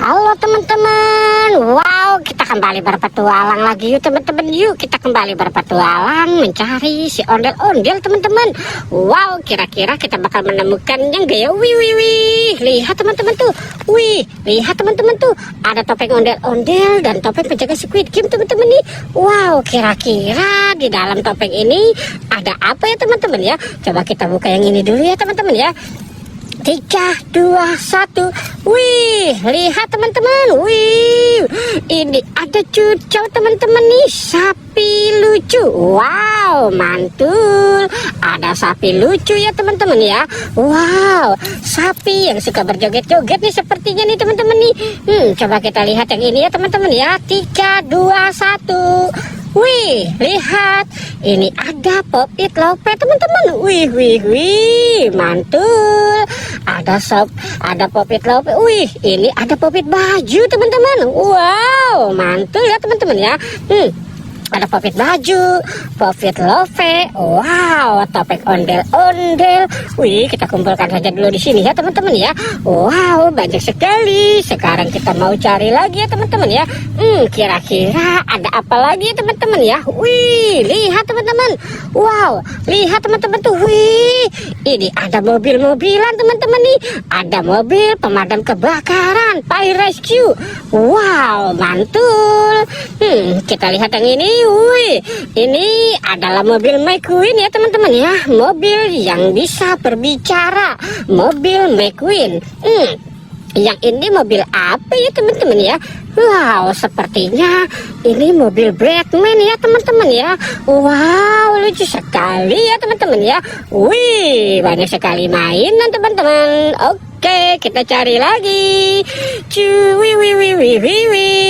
Halo teman-teman, wow, kita kembali berpetualang lagi yuk teman-teman. Yuk kita kembali berpetualang mencari si ondel-ondel teman-teman. Wow, kira-kira kita bakal menemukannya gak ya? Wih, lihat teman-teman tuh. Wih, lihat teman-teman tuh, ada topeng ondel-ondel dan topeng penjaga Squid Game teman-teman nih. Wow, kira-kira di dalam topeng ini ada apa ya teman-teman ya? Coba kita buka yang ini dulu ya teman-teman ya. 3, 2, 1. Wih, lihat teman-teman. Wih, ini ada cucok teman-teman nih, sapi lucu. Wow, mantul. Ada sapi lucu ya teman-teman ya. Wow, sapi yang suka berjoget-joget nih sepertinya nih teman-teman nih. Coba kita lihat yang ini ya teman-teman ya. 3, 2, 1. Wih, lihat, ini ada Pop It Lope teman-teman. Wih, mantul. Ada Pop It Lope. Wih, ini ada Pop It baju teman-teman. Wow, mantul ya teman-teman ya. Ada Pop It baju, Pop It Lope. Wow, topeng ondel-ondel. Wih, kita kumpulkan saja dulu di sini ya teman-teman ya. Wow, banyak sekali. Sekarang kita mau cari lagi ya teman-teman ya. Kira-kira ada apa lagi ya teman-teman ya. Wih, lihat teman-teman. Wow, lihat teman-teman tuh. Wih, ini ada mobil-mobilan teman-teman nih. Ada mobil pemadam kebakaran, Fire Rescue. Wow, mantul. Kita lihat yang ini. Wih, ini adalah mobil McQueen ya teman-teman ya. Mobil yang bisa berbicara, mobil McQueen. Yang ini mobil apa ya teman-teman ya? Wow, sepertinya ini mobil Batman ya teman-teman ya. Wow, lucu sekali ya teman-teman ya. Wih, banyak sekali mainan teman-teman. Oke, kita cari lagi.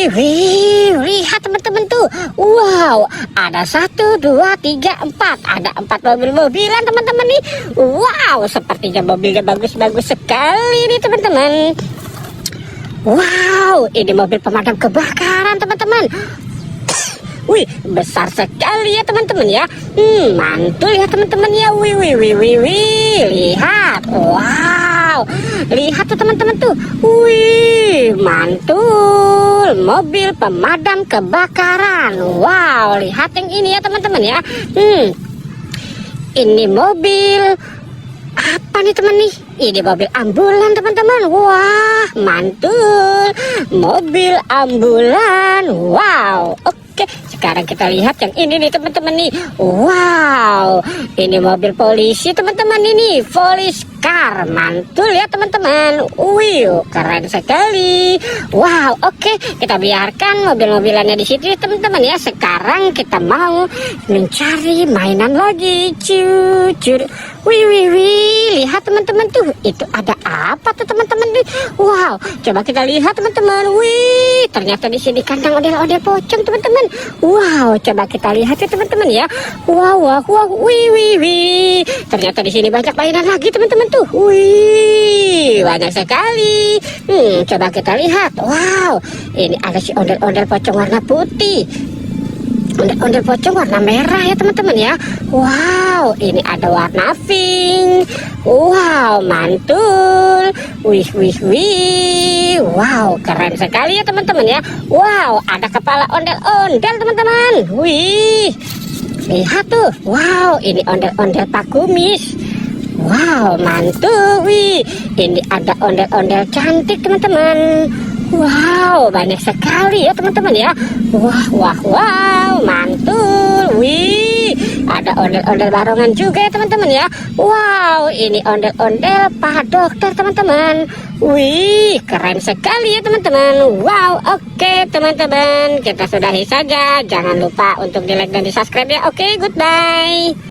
Wih, lihat teman-teman tuh. Wow, ada 1, 2, 3, 4. Ada 4 mobil-mobilan teman-teman nih. Wow, sepertinya mobilnya bagus-bagus sekali nih teman-teman. Wow, ini mobil pemadam kebakaran teman-teman. Wih, besar sekali ya teman-teman ya. Mantul ya teman-teman ya. Wih, lihat. Wow, lihat tuh teman-teman tuh. Wih, mantul. Mobil pemadam kebakaran. Wow, lihat yang ini ya teman-teman ya. Ini mobil apa nih teman nih? Ini mobil ambulan teman-teman. Wah, mantul. Mobil ambulan. Wow, oke, sekarang kita lihat yang ini nih teman-teman nih. Wow, ini mobil polisi teman-teman ini. Police car, mantul ya teman-teman. Wih, keren sekali. Wow, oke, kita biarkan mobil-mobilannya di situ ya teman-teman ya. Sekarang kita mau mencari mainan lagi. Wih, lihat teman-teman tuh. Itu ada apa tuh teman-teman nih? Wow, coba kita lihat teman-teman. Wih, ternyata di sini kandang ondel-ondel pocong teman-teman. Wow, coba kita lihat ya teman-teman ya. Wow, wih. Ternyata di sini banyak mainan lagi teman-teman tuh. Wih, banyak sekali. Coba kita lihat. Wow, ini ada si ondel-ondel pocong warna putih. Ondel-ondel pocong warna merah ya teman-teman ya. Wow, ini ada warna pink. Wow, mantul. Wih. Wow, keren sekali ya teman-teman ya. Wow, ada kepala ondel-ondel teman-teman. Wih, lihat tuh. Wow, ini ondel-ondel Pak Kumis. Wow, mantul. Wih, ini ada ondel-ondel cantik teman-teman. Wow, banyak sekali ya teman-teman ya. Wow, mantul. Wih, ada ondel-ondel barongan juga ya teman-teman ya. Wow, ini ondel-ondel Pak Dokter teman-teman. Wih, keren sekali ya teman-teman. Wow, oke teman-teman, kita sudahi saja. Jangan lupa untuk di like dan di subscribe ya. Oke, goodbye.